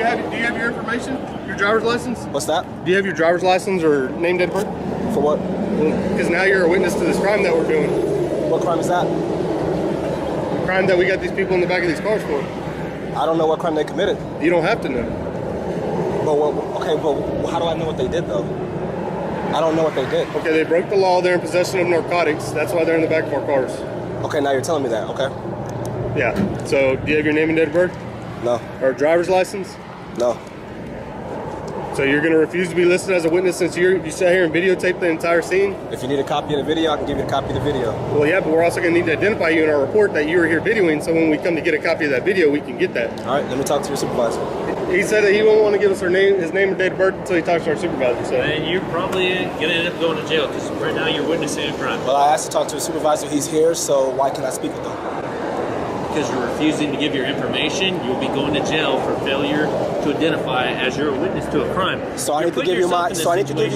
Do you have your information? Your driver's license? What's that? Do you have your driver's license or name, date of birth? For what? Because now you're a witness to this crime that we're doing. What crime is that? The crime that we got these people in the back of these cars for. I don't know what crime they committed. You don't have to know. But how do I know what they did though? I don't know what they did. Okay, they broke the law. They're in possession of narcotics. That's why they're in the back of our cars. Okay, now you're telling me that. Okay. Yeah. So, do you have your name and date of birth? No. Or a driver's license? No. So you're going to refuse to be listed as a witness since you sat here and videotaped the entire scene? If you need a copy of the video, I can give you a copy of the video. Well, yeah, but we're also going to need to identify you in our report that you were here videoing, so when we come to get a copy of that video, we can get that. All right, let me talk to your supervisor. He said that he won't want to give us his name and date of birth until he talks to our supervisor. So. And you're probably going to end up going to jail because right now you're witnessing a crime. Well, I asked to talk to a supervisor. He's here, so why can't I speak with him? Because you're refusing to give your information, you'll be going to jail for failure to identify as you're a witness to a crime. So I need to give you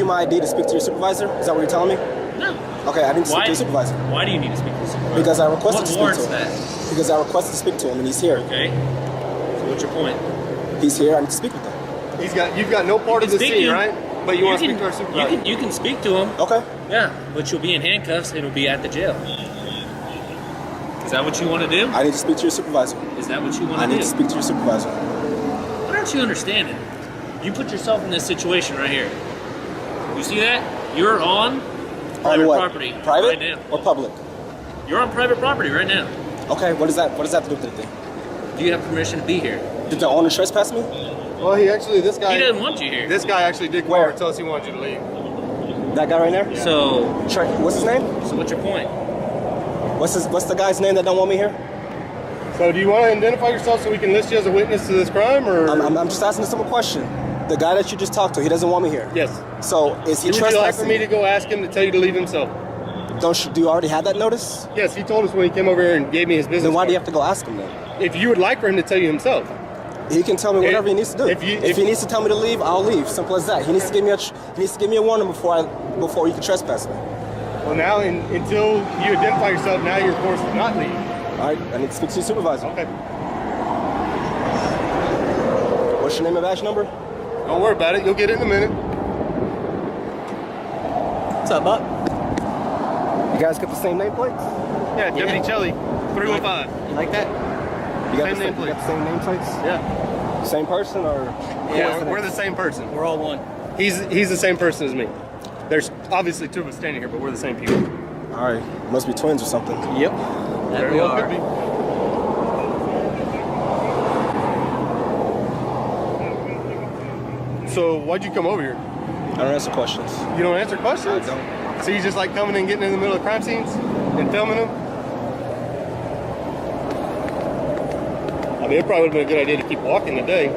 my ID to speak to your supervisor? Is that what you're telling me? No. Okay, I need to speak to your supervisor. Why do you need to speak to the supervisor? Because I requested to speak to What him. warrants that? Because I requested to speak to him and he's here. Okay. So what's your point? He's here, I need to speak with him. You've got no part of the scene, right? But you want to speak to our supervisor. You can speak to him. Okay. Yeah, but you'll be in handcuffs and it'll be at the jail. Is that what you want to do? I need to speak to your supervisor. Is that what you want to do? I need to speak to your supervisor. What aren't you understanding? You put yourself in this situation right here. You see that? You're on private property. Private right now. or public? You're on private property right now. Okay, what does that have to do with anything? Do you have permission to be here? Did the owner trespass me? Well, this guy... He doesn't want you here. This guy actually did call and tell us he wanted you to leave. That guy right there? Yeah. So... What's his name? So what's your point? What's the guy's name that don't want me here? So do you want to identify yourself so we can list you as a witness to this crime, or? I'm just asking a simple question. The guy that you just talked to, he doesn't want me here. Yes. So is he trespassing? Would you like for me to go ask him to tell you to leave himself? Do you already have that notice? Yes, he told us when he came over here and gave me his business Then why card. do you have to go ask him then? If you would like for him to tell you himself. He can tell me whatever he needs to do. If he needs to tell me to leave, I'll leave. Simple as that. He needs to give me a warning before you can trespass me. Well, now until you identify yourself, now you're forced to not leave. All right, I need to speak to your supervisor. Okay. What's your name and badge number? Don't worry about it. You'll get it in a minute. What's up, Buck? You guys got the same nameplates? Yeah, Deputy Chelly, 315. You like that? You got Same the same nameplates? Yeah. Same person or? Yeah, we're the same person. We're all one. He's the same person as me. There's obviously two of us standing here, but we're the same people. All right, must be twins or something. Yep. Very well could be. So why'd you come over here? I don't answer questions. You don't answer questions? I don't. So you just like coming and getting in the middle of crime scenes and filming them? I mean, it probably would have been a good idea to keep walking today.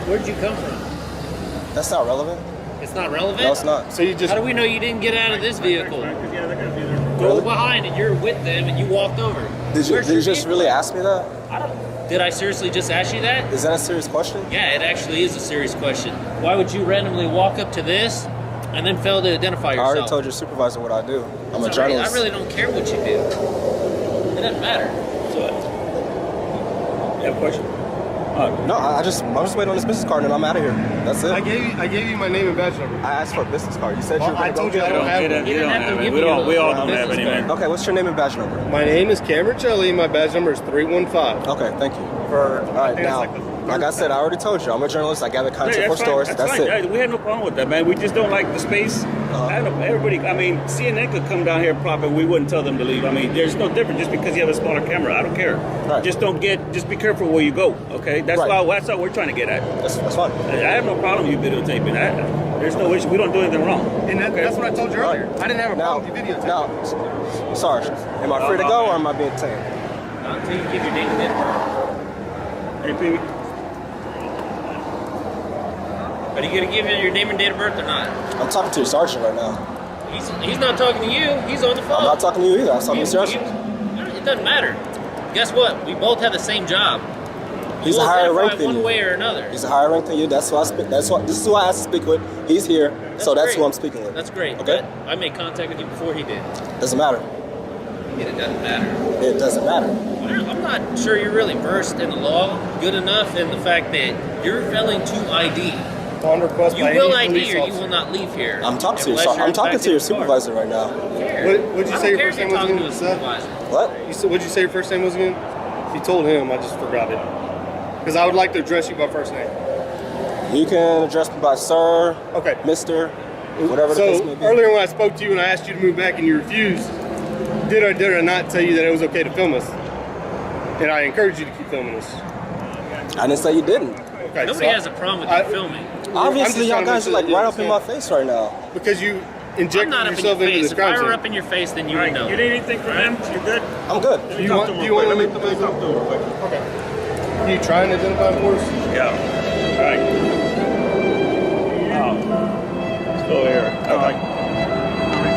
Where'd you come from? That's not relevant. It's not relevant? No, it's not. So you just... How do we know you didn't get out of this vehicle? Go Really? behind and you're with them and you walked over. Did you just really ask me that? Did I seriously just ask you that? Is that a serious question? Yeah, it actually is a serious question. Why would you randomly walk up to this and then fail to identify yourself? I already told your supervisor what I do. I'm a journalist. I really don't care what you do. It doesn't matter. So, you have a question? No, I'm just waiting on this business card and I'm out of here. That's it. I gave you my name and badge number. I asked for a business card. You said you were I going to told go you I get don't it. have We one. don't have it. We all don't have any, man. Okay, what's your name and badge number? My name is Cameron Chelly. My badge number is 315. Okay, thank you. For, All right, now, like I said, I already told you, I'm a journalist. I gather content for stories. That's fine. it. Yeah, we had no problem with that, man. We just don't like the space. I don't know, everybody, I mean, CNN could come down here proper. We wouldn't tell them to leave. I mean, there's no difference just because you have a smaller camera. I don't care. Right. Just be careful where you go, okay? That's Right. that's all we're trying to get at. That's fine. I have no problem with you videotaping. There's no issue. We don't do anything wrong. And that's what I told you earlier. I didn't have a problem with you videotaping. Now, Sarge, am I free to go or am I being detained? Not until you give your name and date of birth. Hey, Pee. Are you going to give your name and date of birth or not? I'm talking to your sergeant right now. He's not talking to you. He's on the phone. I'm not talking to you either. I'm talking to your sergeant. It doesn't matter. Guess what? We both have the same job. He's a will higher identify rank than one you. way or another. He's a higher rank than you. This is who I have to speak with. He's here, so that's great. who I'm speaking with. That's great. Okay. But I made contact with you before he did. Doesn't matter. It doesn't matter. It doesn't matter. I'm not sure you're really versed in the law good enough in the fact that you're failing to ID. On request You by will any ID police or you officer. will not leave here. I'm talking to you. unless you're I'm talking back to your in the car. supervisor right now. What'd you say your first name was again? What? What'd you say your first name was again? You told him. I just forgot it. Because I would like to address you by first name. You can address me by sir, Okay. Mr., whatever the case may So be. earlier when I spoke to you and I asked you to move back and you refused, did I not tell you that it was okay to film us? And I encouraged you to keep filming us. I didn't say you didn't. Okay, Nobody has a problem with you filming. Obviously, y'all I'm just guys are trying like to make right sure up in that my you face right now. because you I'm injected not up in your yourself into face. this If I crime were scene. up in your face, then you All would right, know. you need anything from him? You good? I'm good. Do you want to make the move? talk to him real quick. Okay. Can you try and identify for us? Yeah. All right. Let's go here. I like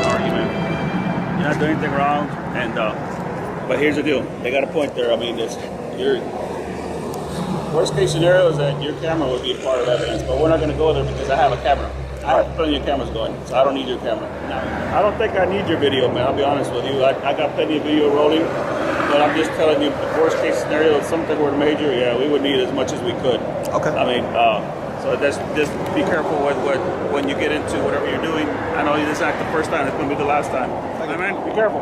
the argument. You're not doing anything wrong, and but here's the deal. They got a point there. I mean, your worst case scenario is that your camera would be a part of evidence, but we're not going to go there because I have a camera. I have plenty of cameras going, so I don't need your camera. Now, I don't think I need your video, man. I'll be honest with you. I got plenty of video rolling, but I'm just telling you, the worst case scenario, if something were major, yeah, we would need as much as we could. Okay. I mean, so just be careful with when you get into whatever you're doing. I know this ain't the first time; it's going to be the last time. Hey, man, be careful.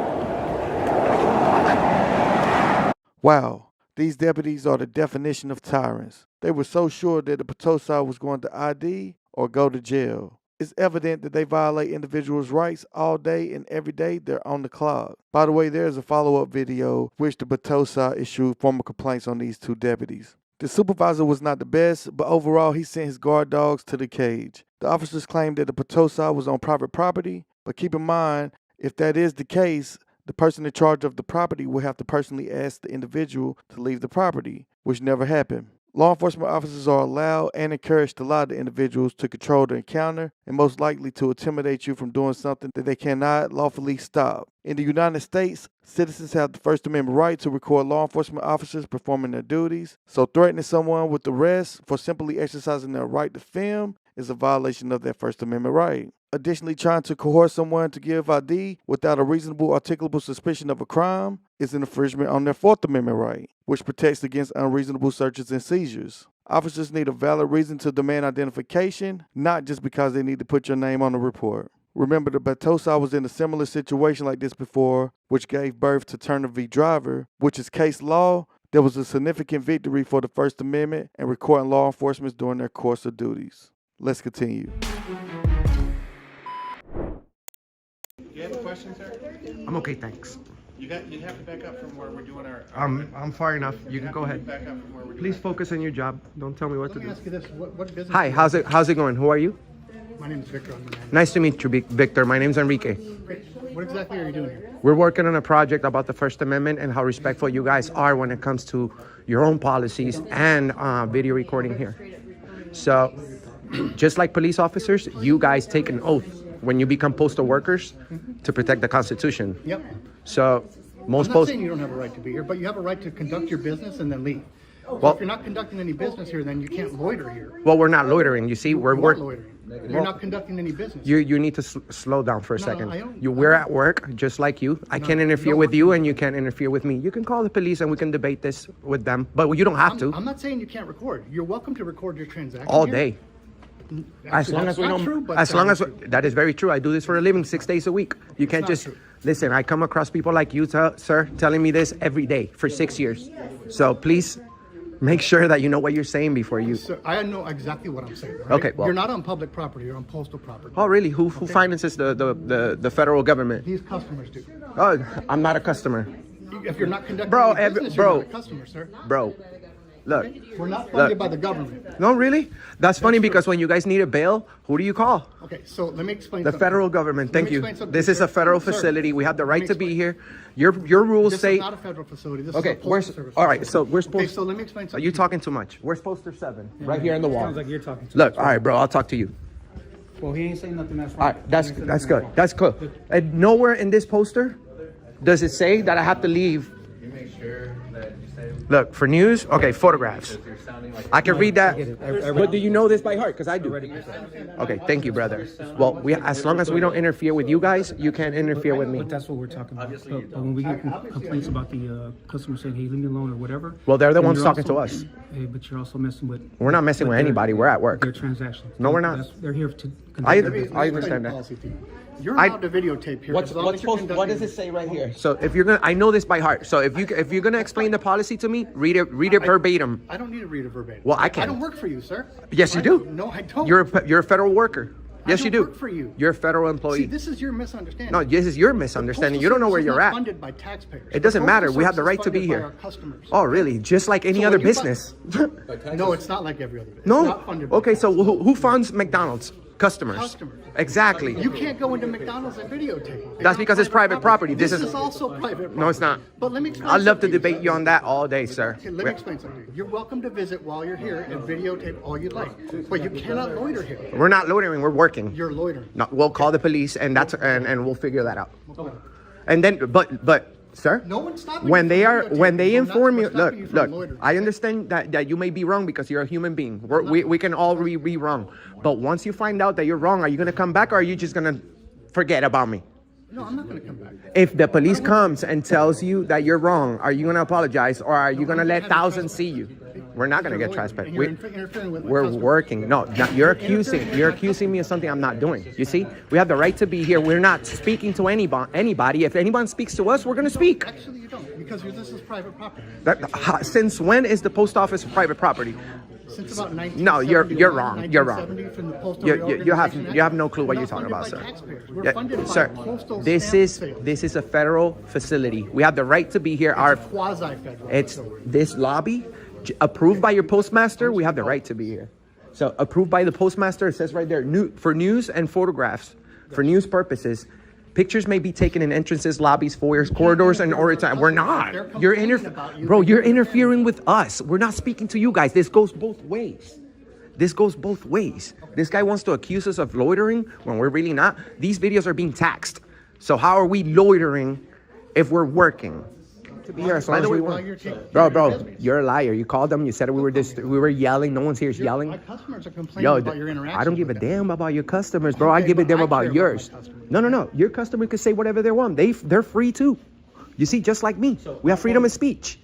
Wow, these deputies are the definition of tyrants. They were so sure that the Potosi was going to ID or go to jail. It's evident that they violate individuals' rights all day and every day they're on the clock. By the way, there's a follow-up video which the Potosi issued formal complaints on these two deputies. The supervisor was not the best, but overall he sent his guard dogs to the cage. The officers claimed that the Potosi was on private property, but keep in mind, if that is the case, the person in charge of the property will have to personally ask the individual to leave the property, which never happened. Law enforcement officers are allowed and encouraged to allow the individuals to control the encounter and most likely to intimidate you from doing something that they cannot lawfully stop. In the United States, citizens have the First Amendment right to record law enforcement officers performing their duties, so threatening someone with arrest for simply exercising their right to film is a violation of that First Amendment right. Additionally, trying to coerce someone to give ID without a reasonable articulable suspicion of a crime is an infringement on their Fourth Amendment right, which protects against unreasonable searches and seizures. Officers need a valid reason to demand identification, not just because they need to put your name on the report. Remember, the Potosi was in a similar situation like this before, which gave birth to Turner v. Driver, which is case law. There was a significant victory for the First Amendment and recording law enforcement during their course of duties. Let's continue. You have a question, sir? I'm okay, thanks. You'd have to back up from where we're doing our. I'm far enough. You can go ahead. Back up from where we're doing. Please focus on your job. Don't tell me what to Let me do. ask you this: what business? Hi, how's it going? Who are you? My name is Victor. I'm the manager. Nice to meet you, Victor. My name's Enrique. Great. What exactly are you doing here? We're working on a project about the First Amendment and how respectful you guys are when it comes to your own policies and video recording here. So, just like police officers, you guys take an oath when you become postal workers to protect the Constitution. Yep. So, most I'm not post. saying you don't have a right to be here, but you have a right to conduct your business and then leave. So Well- if you're not conducting any business here, then you can't loiter here. Well, we're not loitering. You see, we're You're not working. loitering. You're not conducting any business. You need to slow down for a No, second. I don't. We're at work, just like you. I can't interfere no, with you, and you can't interfere with me. You can call the police, and we can debate this with them, but you don't have to I'm not saying you can't record. You're welcome to record your transaction all here. day. As Actually, long that's as we not don't. true, but As long as true. that is very true. I do this for a living, 6 days a week. You can't not just true. listen. I come across people like you, sir, telling me this every day for 6 years. So please make sure that you know what you're saying before you. So I know exactly what I'm saying. Right? Okay, well- you're not on public property. You're on postal property. Oh, really? Who finances the federal government? These customers do. Oh, I'm not a customer, If you're not conducting Bro, any business, bro. you're not a customer, sir. bro. Look. We're not funded Look. by the government. No, really? That's funny true. because when you guys need a bail, who do you call? Okay, so let me explain The something. federal government. Let Thank me you. explain something, This is sir. a federal Sir, facility. We have the let right me to be explain. here. Your rules This say. is not a federal facility. This Okay, is a postal where's service. all right? So where's Okay, post? so let me explain Are something. you talking too much? Where's poster 7? Right here on the wall. Sounds like you're talking to Look, all right, bro. I'll talk to you. Well, he ain't saying nothing that's wrong. All right, that's good. That's cool. And nowhere in this poster does it say that I have to leave. You make sure that you stay Look, for news, okay, photographs. I can read that. But do you know this by heart? Because I do. Okay, thank you, brother. Well, as long as we don't interfere with you guys, you can't interfere with me. But that's what we're talking about. But when we get complaints about the customer saying, hey, leave me alone or whatever. Well, they're the then ones you're talking also- to us. Hey, but you're also messing with. We're not messing with anybody. We're at work. Their transactions. No, we're not. They're here to I conduct their business. understand that. Policy to you. You're allowed to videotape here. as long as you're what conducting does it say right here? So if you're gonna, I know this by heart. So if you're gonna explain the policy to me, read it verbatim. I don't need to read it verbatim. Well, I can. I don't work for you, sir. Yes, you do. No, I don't. You're a federal worker. Yes, you don't do. work for you. You're a federal employee. See, this is your misunderstanding. No, this is your misunderstanding. You don't know where you're at. Funded by taxpayers. It doesn't The matter. Postal We have the Service right is to be funded by here. our customers. Oh, really? Just like any So other when you business. No, it's not like every other business. It's No. not funded by Okay, so taxpayers. who funds McDonald's? Customers. Customers. Exactly. You can't go into McDonald's and videotape. That's because it's private property. This This is is- also private property. No, it's not. But let me explain. I'd love to something you, debate sir. you on that all day, sir. Okay, let me explain something. You're welcome to visit while you're here and videotape all you'd like, but you cannot loiter here. We're not loitering. We're working. You're loitering. No, we'll call the police, and and we'll figure that out. And then, but sir, No one's stopping when you they from are videotaping. when they We're not- inform we're you, stopping you from look, loitering. I understand that you may be wrong because you're a human being. We can all be wrong, but once you find out that you're wrong, are you gonna come back or are you just gonna forget about me? No, I'm not going to come back. If the police comes and tells you that you're wrong, are you gonna apologize or are you gonna I'm let having thousands trespass. see you? We're not gonna You're get loitering, trespassed. and you're interfering with my We're customers. working. No, you're accusing me of something I'm not doing. You see, we have the right to be here. We're not speaking to anybody. If anyone speaks to us, we're gonna speak. Actually, you don't, because this is private property. Since when is the post office private property? Since about 1970. No, you're wrong. You're wrong. 1970 from the Postal You Reorganization have Act. no clue what We're you're not talking about, funded sir. by taxpayers. We're Yeah, funded by sir, postal this stamp is sales. a federal facility. We have the right to be here. It's a quasi-federal It's facility. this lobby approved by your postmaster. We have the right to be here. So approved by the postmaster. It says right there, for news and photographs, for news purposes. Pictures may be taken in entrances, lobbies, foyers, corridors, and or time. We're not. You're You're interfering with us. We're not speaking to you guys. This goes both ways. This goes both ways. This guy wants to accuse us of loitering when we're really not. These videos are being taxed. So how are we loitering if we're working? To be here as long as we want. Bro, you're a liar. You called them. You said we were yelling. No one's here is yelling. My customers are complaining about your interaction. I don't give a damn about your customers, bro. I give a damn about yours. No. Your customer can say whatever they want. They're free too. You see, just like me, we have freedom of speech.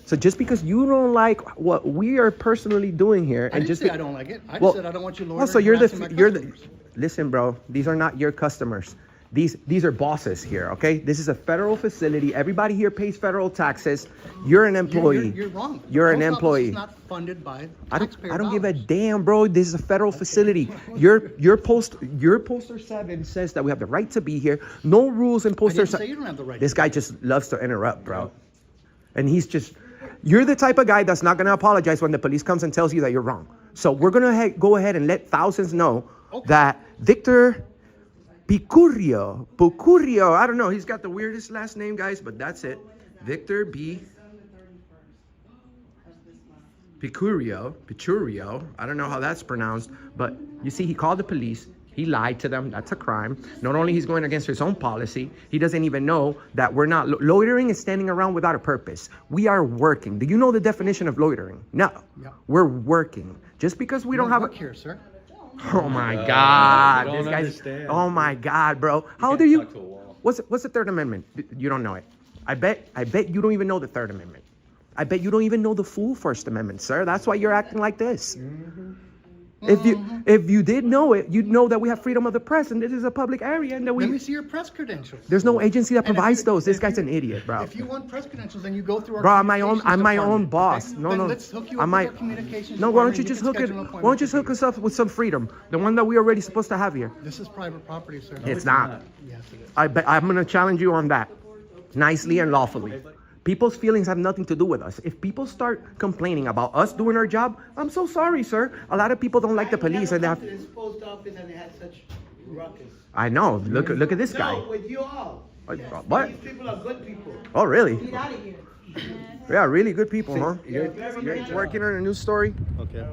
So just because you don't like what we are personally doing here, I and didn't just say I don't like it. I just said I don't want you loitering. so harassing my customers. listen, bro. These are not your customers. These are bosses here, okay? This is a federal facility. Everybody here pays federal taxes. You're an employee. You're wrong. You're an Post office employee. is not funded by I taxpayer don't give a dollars. damn, bro. This is a federal facility. Your poster 7 says that we have the right to be here. No rules in I poster didn't say 7. you don't have the right. This guy just loves to interrupt, bro. And you're the type of guy that's not gonna apologize when the police comes and tells you that you're wrong. So we're gonna go ahead and let thousands know that Victor Picurio, I don't know, he's got the weirdest last name, guys, but that's it. Victor B. Picurio, I don't know how that's pronounced, but you see, he called the police. He lied to them. That's a crime. Not only he's going against his own policy, he doesn't even know that we're not loitering is standing around without a purpose. We are working. Do you know the definition of loitering? No. Yeah. We're working. Just because we don't have work here, sir. Oh my God! This guy's. Oh my God, bro! How old are you? What's the Third Amendment? You don't know it. I bet you don't even know the Third Amendment. I bet you don't even know the full First Amendment, sir. That's why you're acting like this. If you did know it, you'd know that we have freedom of the press and this is a public area and that Let me see your press credentials. There's no agency that And if provides you- those. This if guy's you- an idiot, bro. If you want press credentials, then you go through our Bro, I'm my own communications boss. department. No, Then no. let's hook you I up might- with our communications No, why don't department. you just can hook it? schedule an Why don't you just appointment hook us up with some freedom? The one that we're already supposed to have here. This is private property, sir. It's not. Yes, it is. I'm gonna challenge you on that, nicely and lawfully. People's feelings have nothing to do with us. If people start complaining about us doing our job, I'm so sorry, sir. A lot of people don't like the police and they have. This post office and they had such ruckus. I know. Look at this guy. No, with you all. What? These people are good people. Oh, really? Get out of here. Yeah, really good people, huh? You're working on a news story? Okay.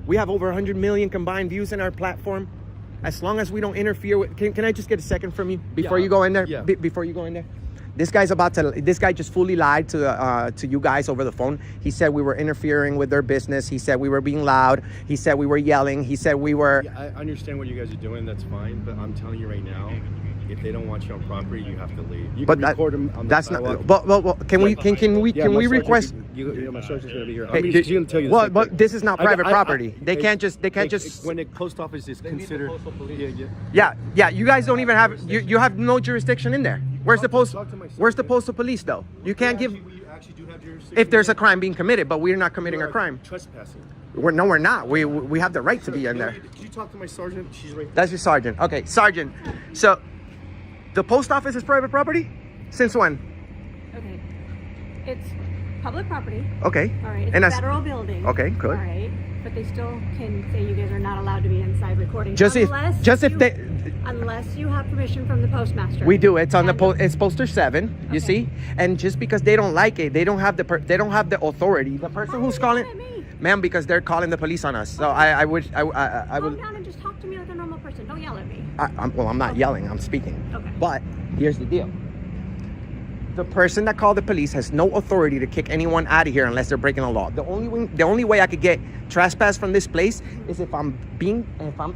We have over 100 million combined views in our platform. As long as we don't interfere with... Can I just get a second from you before you go in there? Yeah. Before you go in there? This guy just fully lied to you guys over the phone. He said we were interfering with their business. He said we were being loud. He said we were yelling. He said we were. Yeah, I understand what you guys are doing. That's fine. But I'm telling you right now, if they don't want you on property, you have to leave. You can record them on the sidewalk. But can we request? My sergeant's gonna be here. Hey, He's gonna tell you. But this is not private property. They can't just. When the post office is considered. Yeah. You guys don't even have. You have no jurisdiction in there. Where's the postal police though? You can't give. We actually do have jurisdiction. If there's a crime being committed, but we're not committing a crime. Trespassing. We're not. We have the right to be in there. Did you talk to my sergeant? She's right there. That's your sergeant. Okay, sergeant. So, the post office is private property? Since when? Okay. It's public property. Okay. All right. It's And a that's- federal building. Okay, good. All right. But they still can say you guys are not allowed to be inside recording. Unless you have permission from the postmaster. we do. It's on it's poster 7. You see, and just because they don't like it, they don't have the authority. The person who's calling, ma'am, because they're calling the police on us. So I would. Calm down and just talk to me like a normal person. Don't yell at me. I'm not yelling. I'm speaking. Okay. But here's the deal. The person that called the police has no authority to kick anyone out of here unless they're breaking the law. The only way I could get trespass from this place is if I'm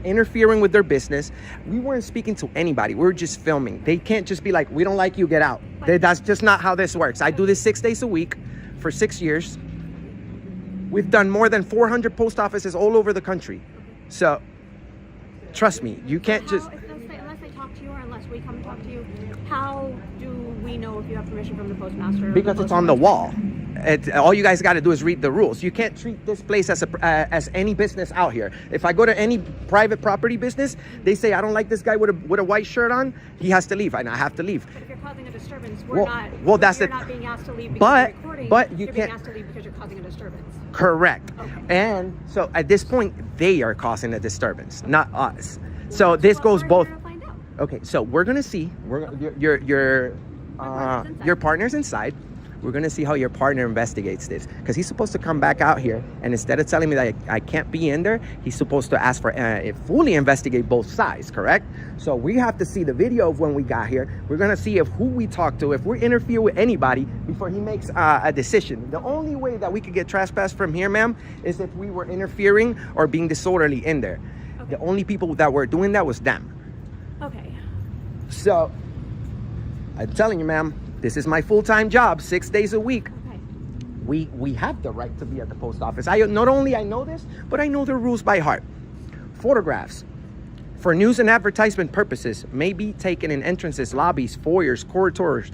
interfering with their business. We weren't speaking to anybody. We were just filming. They can't just be like, we don't like you, get out. That's just not how this works. I do this 6 days a week for 6 years. We've done more than 400 post offices all over the country. So trust me, you can't just. Unless I talk to you or unless we come and talk to you, how do we know if you have permission from the postmaster? Because it's on the wall. All you guys got to do is read the rules. You can't treat this place as any business out here. If I go to any private property business, they say I don't like this guy with a white shirt on, he has to leave, and I have to leave. But if you're causing a disturbance, you're not being asked to leave because you're recording. But you you're can't. being asked to leave because you're causing a disturbance. Correct. Okay. And so at this point, they are causing a disturbance, not us. So this goes both. Okay, so we're gonna see. Your partner's inside. We're gonna see how your partner investigates this, because he's supposed to come back out here, and instead of telling me that I can't be in there, he's supposed to ask for fully investigate both sides. Correct? So we have to see the video of when we got here. We're gonna see who we talk to, if we interfere with anybody before he makes a decision. The only way that we could get trespassed from here, ma'am, is if we were interfering or being disorderly in there. Okay. The only people that were doing that was them. Okay. So I'm telling you, ma'am, this is my full-time job, 6 days a week. Okay. We have the right to be at the post office. Not only I know this, but I know the rules by heart. Photographs for news and advertisement purposes may be taken in entrances, lobbies, foyers, corridors,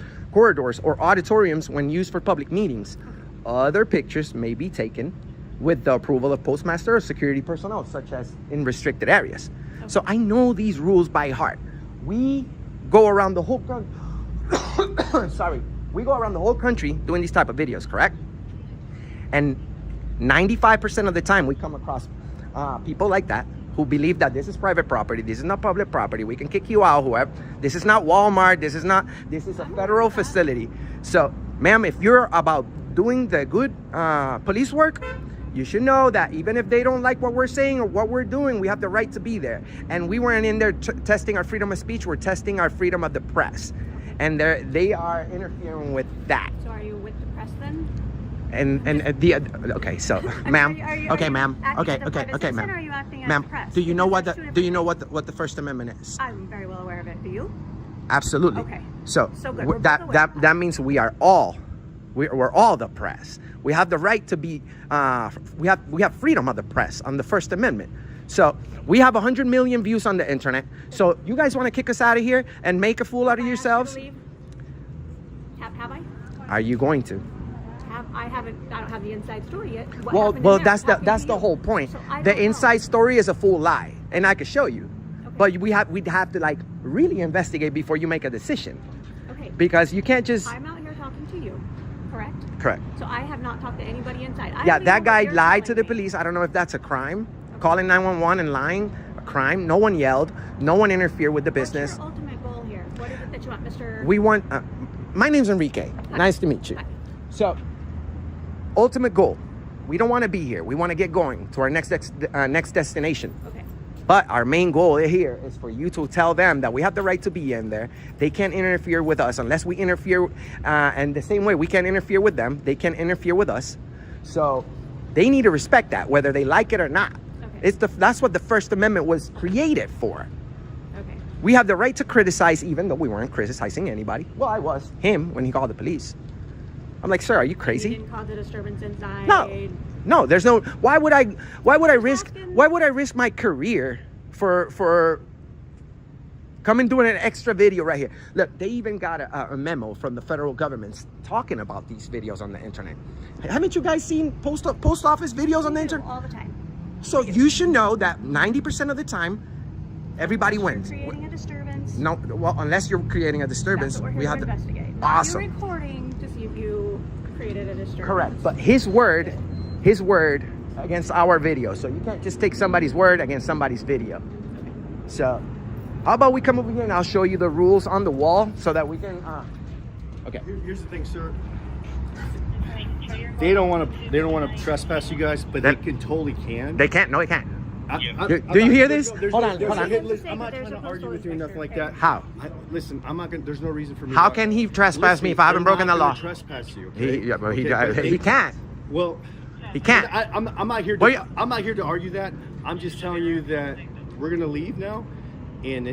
or auditoriums when used for public meetings. Other pictures may be taken with the approval of postmaster or security personnel, such as in restricted areas. Okay. So I know these rules by heart. We go around the whole country. We go around the whole country doing these type of videos, correct? And 95% of the time we come across people like that who believe that this is private property, this is not public property, we can kick you out, whoever. This is not Walmart, this is a federal facility. So, ma'am, if you're about doing the good police work, you should know that even if they don't like what we're saying or what we're doing, we have the right to be there. And we weren't in there testing our freedom of speech, we're testing our freedom of the press. And they are interfering with that. So are you with the press then? Okay, so ma'am, okay, ma'am, okay, ma'am. Or are you acting as ma'am, the press? do you know what the First Amendment is? I'm very well aware of it. Do you? Absolutely. Okay. So good. that means we are all we're all the press. We have the right to be. We have freedom of the press on the First Amendment. So we have 100 million views on the internet. So you guys want to kick us out of here and make a fool out of yourselves? Have I? Are you going to? I don't have the inside story yet. Well, that's the whole point. So the inside story is a full lie, and I could show you. Okay. But we'd have to like really investigate before you make a decision. Okay. Because you can't just. I'm out here talking to you, correct? Correct. So I have not talked to anybody inside. Yeah, that guy lied to the police. I don't know if that's a crime. Okay. Calling 911 and lying, a crime. No one yelled. No one interfered with the business. What's your ultimate goal here? What is it that you want, Mr.? We want. My name's Enrique. Hi. Nice to meet you. Hi. So, ultimate goal. We don't want to be here. We want to get going to our next destination. Okay. But our main goal here is for you to tell them that we have the right to be in there. They can't interfere with us unless we interfere. And the same way we can't interfere with them, they can't interfere with us. So they need to respect that, whether they like it or not. Okay. That's what the First Amendment was created for. Okay. We have the right to criticize, even though we weren't criticizing anybody. Well, I was. Him, when he called the police. I'm like, sir, are you crazy? You didn't cause a disturbance inside. No, there's no. Why would I risk my career for coming doing an extra video right here? Look, they even got a memo from the federal government talking about these videos on the internet. Haven't you guys seen post office videos on the internet? All the time. So you should know that 90% of the time, everybody wins. Creating a disturbance. No, well, unless you're creating a disturbance, That's what we're we here have to to. investigate. Awesome. You're recording to see if you created a disturbance. Correct, but his word against our video. So you can't just take somebody's word against somebody's video. So how about we come over here and I'll show you the rules on the wall so that we can. Okay. Here's the thing, sir. They don't want to trespass you guys, but they can totally can. They can't. No, they can't. Do you hear this? Hold on. I'm not trying to argue with you or nothing like that. How? Listen, I'm not gonna. There's no reason for me. How can he trespass me if I haven't broken the law? Trespass you. Okay? He can't. Well, he can't. I'm not here. I'm not here to argue that. I'm just telling you that we're gonna leave now, and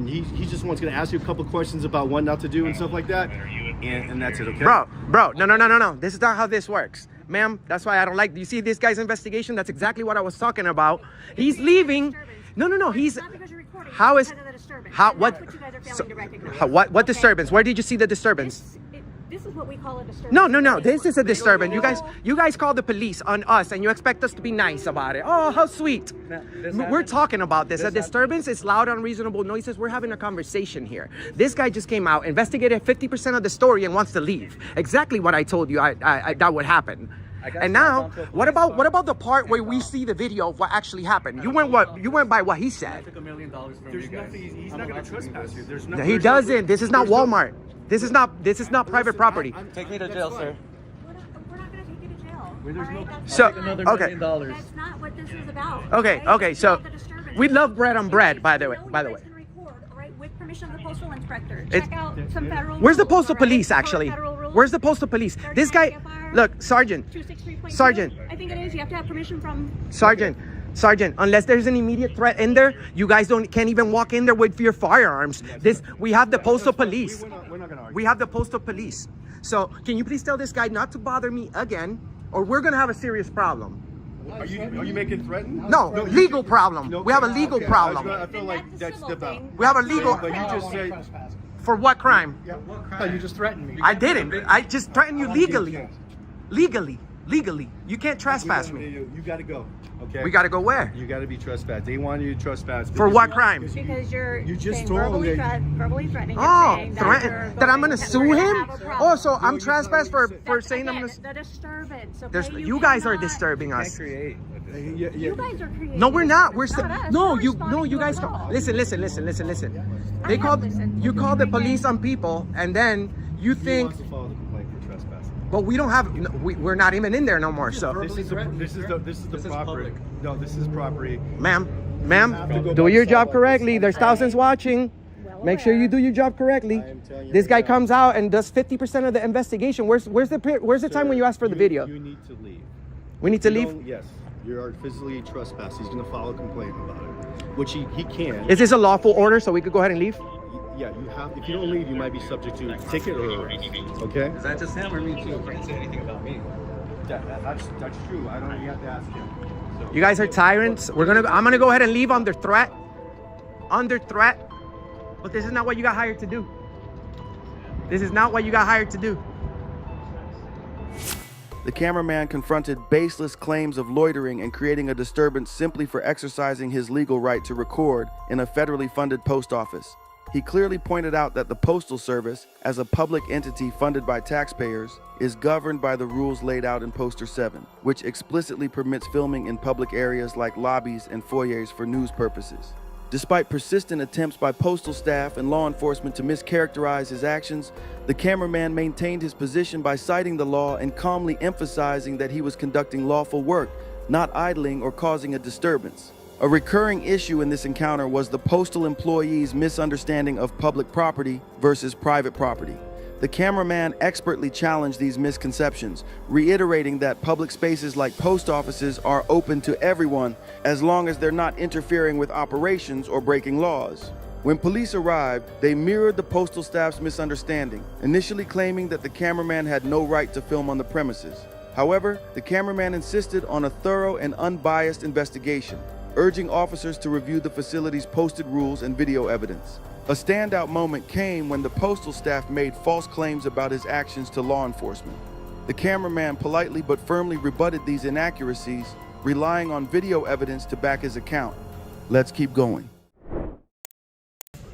he just wants to ask you a couple questions about what not to do and stuff like that, and that's it. Okay. Bro, no. This is not how this works. Ma'am, that's why I don't like. Do you see this guy's investigation? That's exactly what I was talking about. He's leaving. No. He's. How is? How? What? What disturbance? Where did you see the disturbance? This is what we call a disturbance. No. This is a disturbance. You guys call the police on us, and you expect us to be nice about it. Oh, how sweet. We're talking about this. A disturbance is loud, unreasonable noises. We're having a conversation here. This guy just came out, investigated 50% of the story, and wants to leave. Exactly what I told you that would happen. And now, what about the part where we see the video of what actually happened? You went by what he said. There's nothing. He's not gonna trespass you. There's no. He doesn't. This is not Walmart. This is not private property. Take me to jail, sir. We're not going to take you to jail. Okay. That's not what this is about. Okay. So we love bread on bread, by the way. With permission of the postal inspector. Check out some federal. Where's the rules, postal police actually? Where's the postal police? This guy, look, Sergeant. I think it is. You have to have permission from. Sergeant, unless there's an immediate threat in there, you guys can't even walk in there with your firearms. We have the postal police. We have the postal police. So can you please tell this guy not to bother me again, or we're gonna have a serious problem. Are you making threatened? No, legal problem. We have a legal problem. I feel like that's step out. We have a legal. But you just say. For what crime? You just threatened me. I didn't. I just threatened you legally. Legally. You can't trespass me. You got to go. Okay. We got to go where? You got to be trespassed. They want you to trespass. For what crime? Because you just told him verbally threatening. That I'm gonna sue him? Oh, so I'm trespassed for saying I'm gonna. The disturbance. You guys are disturbing us. You guys are creating. No, we're not. We're you guys. Listen. You call the police on people, and then you think. But we don't have. We're not even in there no more. So this is the property. No, this is property. Ma'am, do your job correctly. There's thousands watching. Make sure you do your job correctly. This guy comes out and does 50% of the investigation. Where's the time when you ask for the video? You need to leave. We need to leave. Yes, you are physically trespassed. He's going to file a complaint about it, which he can. Is this a lawful order so we could go ahead and leave? Yeah, you have. If you don't leave, you might be subject to a ticket or arrest. Okay. Is that just him or me too? He didn't say anything about me. That's true. I don't. You have to ask him. So. You guys are tyrants. I'm gonna go ahead and leave under threat. Under threat. But this is not what you got hired to do. This is not what you got hired to do. The cameraman confronted baseless claims of loitering and creating a disturbance simply for exercising his legal right to record in a federally funded post office. He clearly pointed out that the Postal Service, as a public entity funded by taxpayers, is governed by the rules laid out in Poster 7, which explicitly permits filming in public areas like lobbies and foyers for news purposes. Despite persistent attempts by postal staff and law enforcement to mischaracterize his actions, the cameraman maintained his position by citing the law and calmly emphasizing that he was conducting lawful work, not idling or causing a disturbance. A recurring issue in this encounter was the postal employee's misunderstanding of public property versus private property. The cameraman expertly challenged these misconceptions, reiterating that public spaces like post offices are open to everyone as long as they're not interfering with operations or breaking laws. When police arrived, they mirrored the postal staff's misunderstanding, initially claiming that the cameraman had no right to film on the premises. However, the cameraman insisted on a thorough and unbiased investigation, urging officers to review the facility's posted rules and video evidence. A standout moment came when the postal staff made false claims about his actions to law enforcement. The cameraman politely but firmly rebutted these inaccuracies, relying on video evidence to back his account. Let's keep going.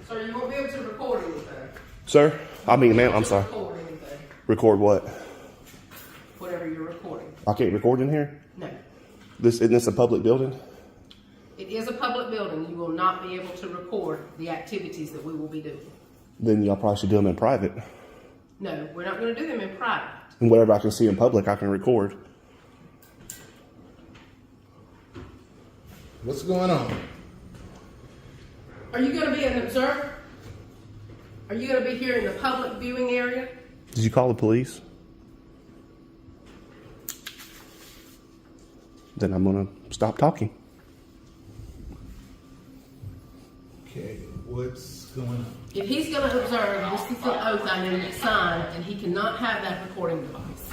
Sir, you won't be able to record anything. Sir? I mean, ma'am, I'm sorry. Record anything. Record what? Whatever you're recording. I can't record in here? No. Isn't this a public building? It is a public building. You will not be able to record the activities that we will be doing. Then y'all probably should do them in private. No, we're not going to do them in private. And whatever I can see in public, I can record. What's going on? Are you going to be an observer? Are you going to be here in the public viewing area? Did you call the police? Then I'm going to stop talking. Okay, what's going on? If he's going to observe, this is an oath I need to sign, and he cannot have that recording device.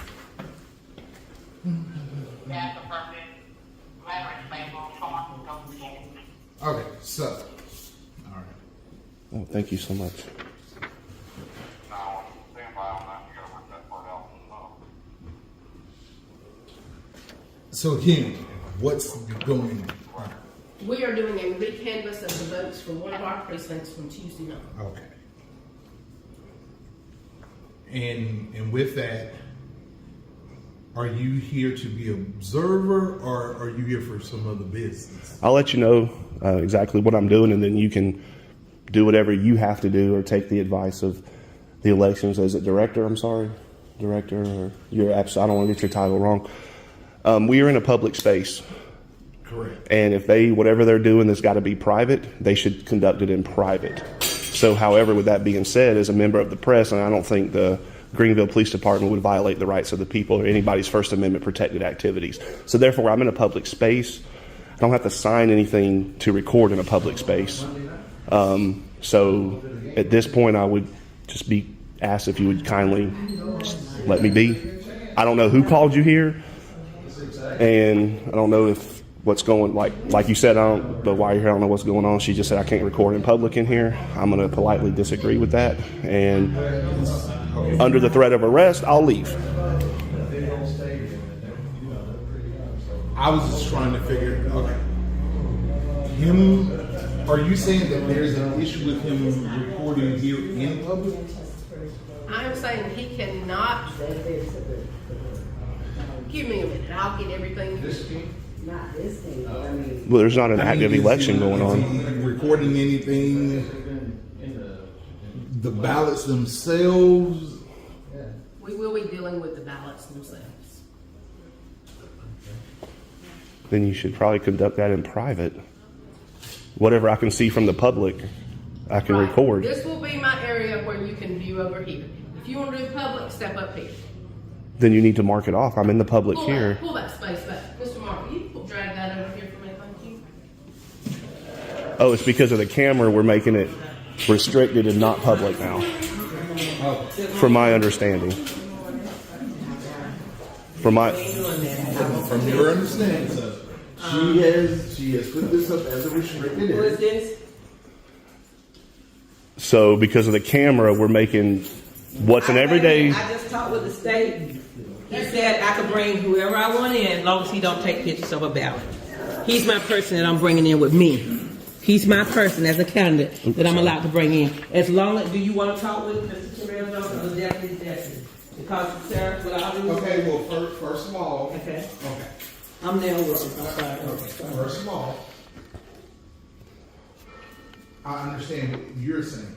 Okay, so, all right. Oh, thank you so much. So again, what's going on? We are doing a re-canvass of the votes from one of our precincts from Tuesday night. Okay. And with that, are you here to be an observer, or are you here for some other business? I'll let you know exactly what I'm doing, and then you can do whatever you have to do or take the advice of the elections. Is it director? I'm sorry. Director, or you're absolutely, I don't want to get your title wrong. We are in a public space. Correct. And if whatever they're doing has got to be private, they should conduct it in private. So, however, with that being said, as a member of the press, and I don't think the Greenville Police Department would violate the rights of the people or anybody's First Amendment protected activities. So therefore, I'm in a public space. I don't have to sign anything to record in a public space. So at this point, I would just be asked if you would kindly just let me be. I don't know who called you here, and I don't know if what's going, like you said, I don't know why you're here, I don't know what's going on. She just said I can't record in public in here. I'm going to politely disagree with that, and under the threat of arrest, I'll leave. I was just trying to figure, okay. Are you saying that there's an issue with him recording here in public? I'm saying he cannot. Give me a minute. I'll get everything. Not this thing. Well, there's not an active election going on. Is he recording anything? The ballots themselves? We will be dealing with the ballots themselves. Then you should probably conduct that in private. Whatever I can see from the public, I can record. This will be my area where you can view over here. If you want to do public, step up here. Then you need to mark it off. I'm in the public here. Pull that space back. Mr. Mark, will you drag that over here for me? Thank you. Oh, it's because of the camera we're making it restricted and not public now. From my understanding. From your understanding, sir. She has put this up as a restricted area. Who is this? So because of the camera, we're making what's an everyday. I just talked with the state. He said I could bring whoever I want in, as long as he don't take pictures of a ballot. He's my person that I'm bringing in with me. He's my person as a candidate that I'm allowed to bring in. As long as, do you want to talk with Mr. Terrell Johnson or the deputy? Because, sir, what I'll do. Okay, well, first of all. Okay. I'm there with you. First of all, I understand what you're saying.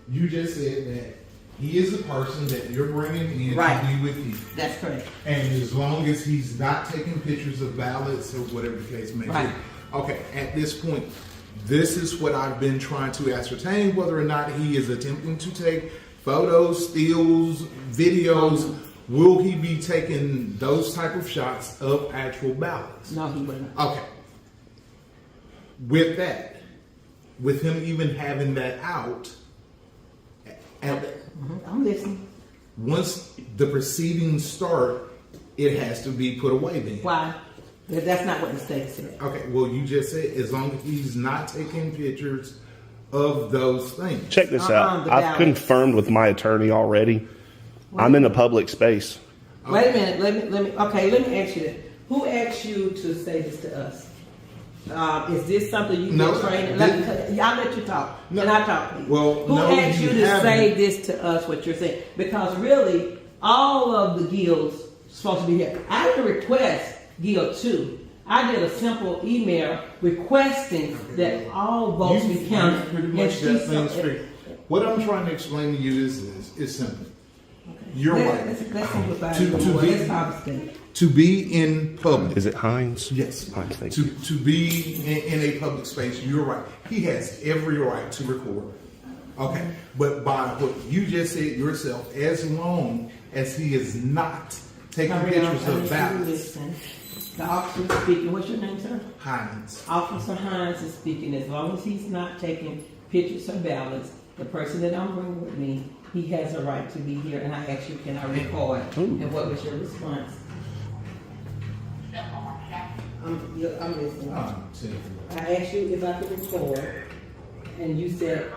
You just said that he is the person that you're bringing in to be with you. That's correct. And as long as he's not taking pictures of ballots or whatever the case may be. Okay, at this point, this is what I've been trying to ascertain, whether or not he is attempting to take photos, stills, videos. Will he be taking those type of shots of actual ballots? No, he wouldn't. Okay. With that, with him even having that out, I'm listening. once the proceedings start, it has to be put away then. Why? That's not what the state said. Okay, well, you just said as long as he's not taking pictures of those things. Check this out. I've confirmed with my attorney already. I'm in a public space. Wait a minute. Let me ask you this. Who asked you to say this to us? Is this something you've been trained? I'll let you talk. No. And I talk to you. Well, who asked you to say this to us, what you're saying? Because really, all of the guilds supposed to be here. I had a request, Guild 2. I did a simple email requesting that all votes be counted. Pretty much got things straight. What I'm trying to explain to you is simple. You're right. Let's simplify it. To be in public. Is it Hines? Yes. Hines, thank you. To be in a public space, you're right. He has every right to record. Okay. But by what you just said yourself, as long as he is not taking pictures of ballots. The officer is speaking. What's your name, sir? Hines. Officer Hines is speaking. As long as he's not taking pictures of ballots, the person that I'm bringing with me, he has a right to be here. And I asked you, can I record? And what was your response? I'm listening. I asked you if I could record, and you said.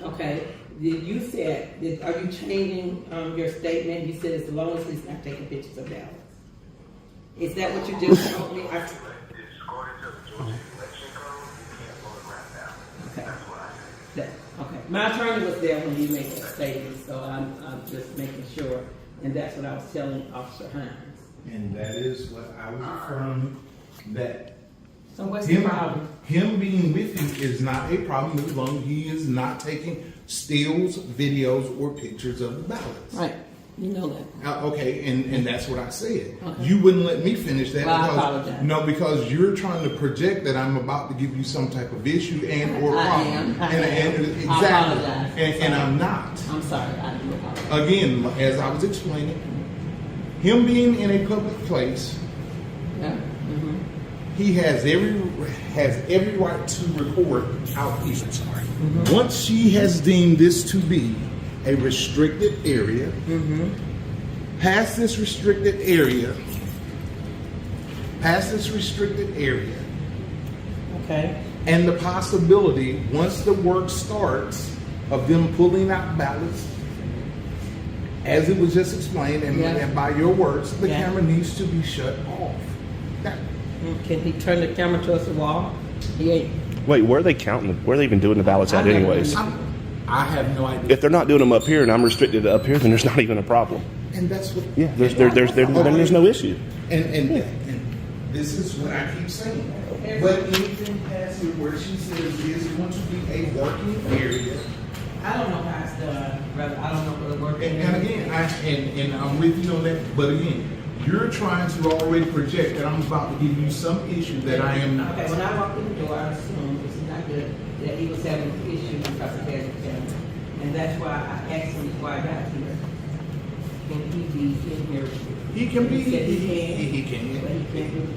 Okay. You said, are you changing your statement? You said as long as he's not taking pictures of ballots. Is that what you just told me? Okay. Okay. My attorney was there when you made that statement, so I'm just making sure. And that's what I was telling Officer Hines. And that is what I was affirming, that so what's the problem? Him being with you is not a problem as long as he is not taking stills, videos, or pictures of the ballots. Right. You know that. Okay, and that's what I said. Okay. You wouldn't let me finish that. Well, because, I apologize. No, because you're trying to project that I'm about to give you some type of issue and or problem. I am. Exactly. I apologize. And I'm not. I'm sorry. I do apologize. Again, as I was explaining, him being in a public place, yeah. He has every right to record out here. Once she has deemed this to be a restricted area, past this restricted area, okay, and the possibility, once the work starts, of them pulling out ballots, as it was just explained, and by your words, the camera needs to be shut off. Can he turn the camera towards the wall? He ain't. Wait, where are they counting? Where are they even doing the ballots at anyways? I have no idea. If they're not doing them up here and I'm restricted to up here, then there's not even a problem. And that's what. Yeah, there's no issue. And this is what I keep saying. But anything past it where she says is going to be a working area. I don't know how it's done, brother. I don't know where the working area. And again, and I'm with you on that. But again, you're trying to already project that I'm about to give you some issue that I am not. Okay, when I walked in the door, I assumed this is not good, that he was having an issue because of his family. And that's why I asked him before I got here, can he be in here? He can be. He said He can. But he can't do the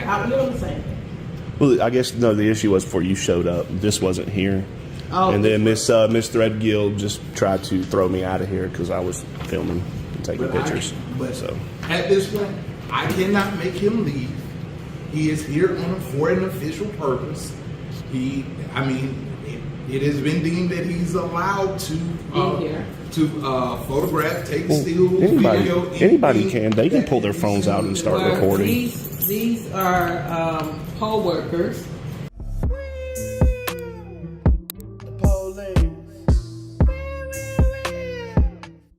balance. You're the same thing. Well, I guess, no, the issue was before you showed up. This wasn't here. Oh, and then Miss Threadgill just tried to throw me out of here because I was filming and taking pictures. So at this point, I cannot make him leave. He is here for an official purpose. It has been deemed that he's allowed to photograph, take stills, video. Anybody can. They can pull their phones out and start recording. These are poll workers